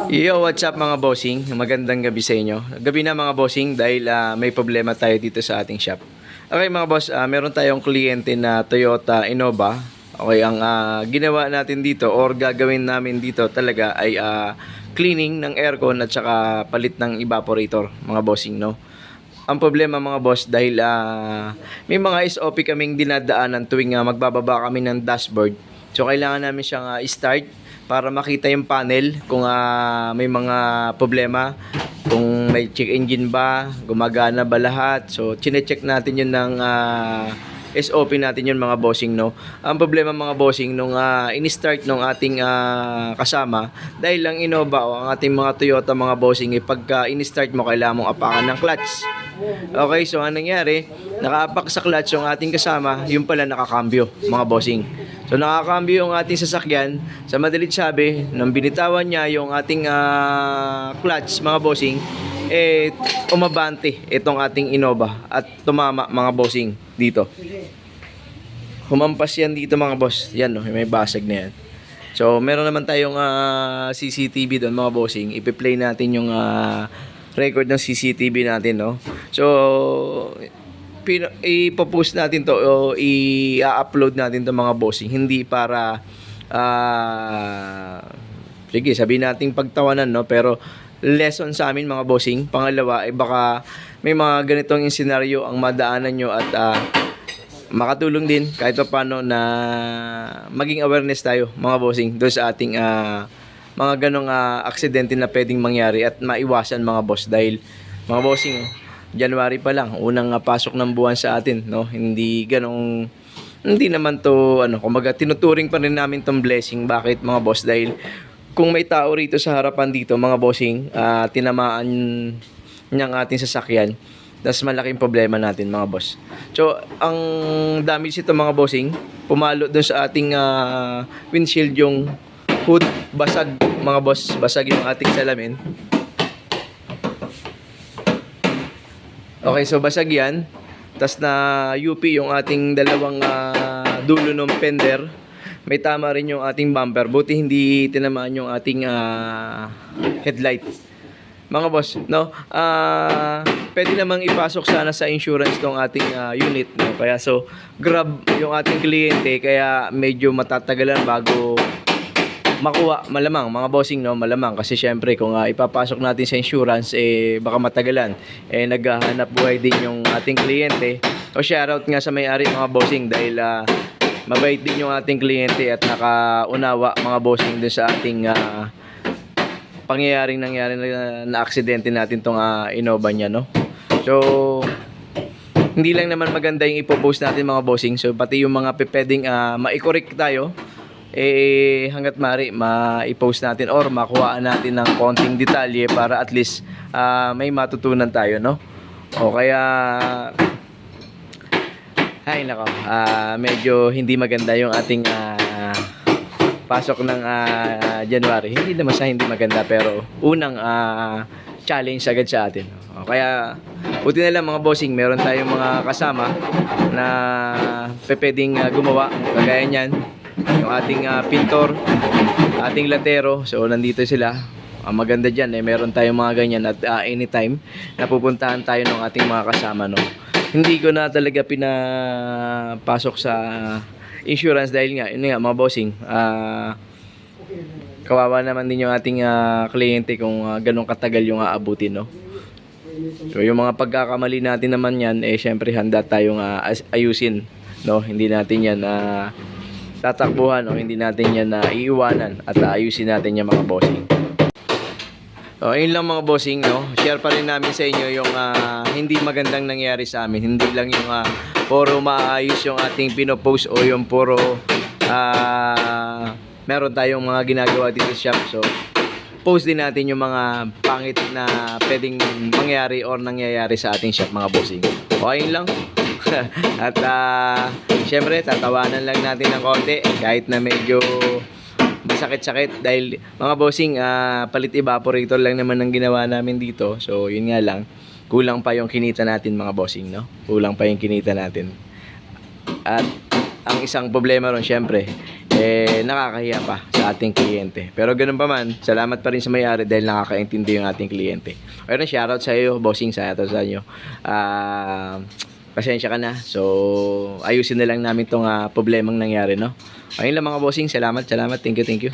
Yo, what's up mga bossing? Magandang gabi sa inyo. Gabi na mga bossing dahil may problema tayo dito sa ating shop. Okay mga boss, meron tayong kliyente na Toyota Innova. Okay, ang ginawa natin dito or gagawin namin dito talaga ay cleaning ng aircon at saka palit ng evaporator mga bossing, no? Ang problema mga boss dahil may mga SOP kaming dinadaanan tuwing magbababa kami ng dashboard. So kailangan namin siyang start para makita yung panel kung may mga problema, kung may check engine ba, gumagana ba lahat. So chine-check natin yun ng SOP natin yun mga bossing, no. Ang problema mga bossing nung in-start nung ating kasama dahil lang Innova o ang ating mga Toyota mga bossing pagka in-start mo kailangan mong apakan ng clutch. Okay, so anong nangyari? Nakaapak sa clutch yung ating kasama, yung pala nakakambyo mga bossing. So nakakambyo yung ating sasakyan. Sa madalit sabi, nang binitawan niya yung ating clutch mga bossing, umabante itong ating Innova at tumama mga bossing dito. Humampas yan dito mga boss. Yan, no, may basag na yan. So meron naman tayong CCTV doon mga bossing. Ipi-play natin yung record ng CCTV natin, no. So ipopost natin to o i-upload natin to mga bossing, hindi para sige, sabihin nating pagtawanan, no, pero lesson sa amin mga bossing. Pangalawa ay baka may mga ganitong scenario ang madaanan nyo at makatulong din kahit pa paano na maging awareness tayo mga bossing doon sa ating mga ganong aksidente na pwedeng mangyari at maiwasan mga boss dahil mga bossing, January pa lang, unang pasok ng buwan sa atin, no? Hindi naman to kumbaga tinuturing pa rin namin tong blessing. Bakit mga boss? Dahil kung may tao rito sa harapan dito mga bossing, tinamaan niyang ating sasakyan, tas malaking problema natin mga boss. So ang damage ito mga bossing, pumalo doon sa ating windshield yung hood, basag mga boss, basag yung ating salamin. Okay, so basag yan. Tas na UP yung ating dalawang dulo ng fender. May tama rin yung ating bumper. Buti hindi tinamaan yung ating headlight. Mga boss, no? Pwede namang ipasok sana sa insurance tong ating unit, no? Kaya so, grab yung ating kliyente. Kaya medyo matatagalan bago makuha, malamang mga bossing, no, malamang kasi syempre kung ipapasok natin sa insurance baka matagalan, naghahanap buhay din yung ating kliyente. O shoutout nga sa may-ari mga bossing dahil mabait din yung ating kliyente at nakaunawa mga bossing dun sa ating pangyayaring nangyari na aksidente natin tong Innova niya, no. So hindi lang naman maganda yung ipopost natin mga bossing, so pati yung mga pwedeng ma-correct tayo hanggat mari ma-post natin or makuhaan natin ng konting detalye para at least may matutunan tayo, no. O kaya ay nako, medyo hindi maganda yung ating pasok ng January. Hindi naman sa hindi maganda pero unang challenge agad sa atin. O kaya buti na lang mga bossing, meron tayong mga kasama na pwedeng gumawa kagaya niyan, yung ating pintor, ating latero. So nandito sila. Ang maganda dyan meron tayong mga ganyan at anytime napupuntahan tayo ng ating mga kasama, no. Hindi ko na talaga pinapasok sa insurance dahil nga yun nga mga bossing, kawawa naman din yung ating kliyente kung ganun katagal yung aabutin, no. So yung mga pagkakamali natin naman yan syempre handa tayong ayusin, no. Hindi natin yan tatakbuhan o hindi natin yan iiwanan at ayusin natin yung mga bossing. So ayun lang mga bossing, no. Share pa rin namin sa inyo yung hindi magandang nangyari sa amin. Hindi lang yung puro maayos yung ating pinopost o yung puro meron tayong mga ginagawa dito sa shop. So post din natin yung mga pangit na pwedeng mangyari or nangyayari sa ating shop mga bossing. O ayun lang. At syempre tatawanan lang natin ng konti kahit na medyo masakit-sakit dahil mga bossing, palit evaporator lang naman ang ginawa namin dito. So yun nga lang, kulang pa yung kinita natin mga bossing, no. Kulang pa yung kinita natin. At ang isang problema ron syempre, nakakahiya pa sa ating kliyente. Pero ganun pa man, salamat pa rin sa may-ari dahil nakakaintindi yung ating kliyente. Ayun, shoutout sa iyo, bossing, shoutout sa inyo. Pasensya ka na. So, ayusin na lang namin tong problemang nangyari, no? Ayun lang mga bossing, salamat. Thank you.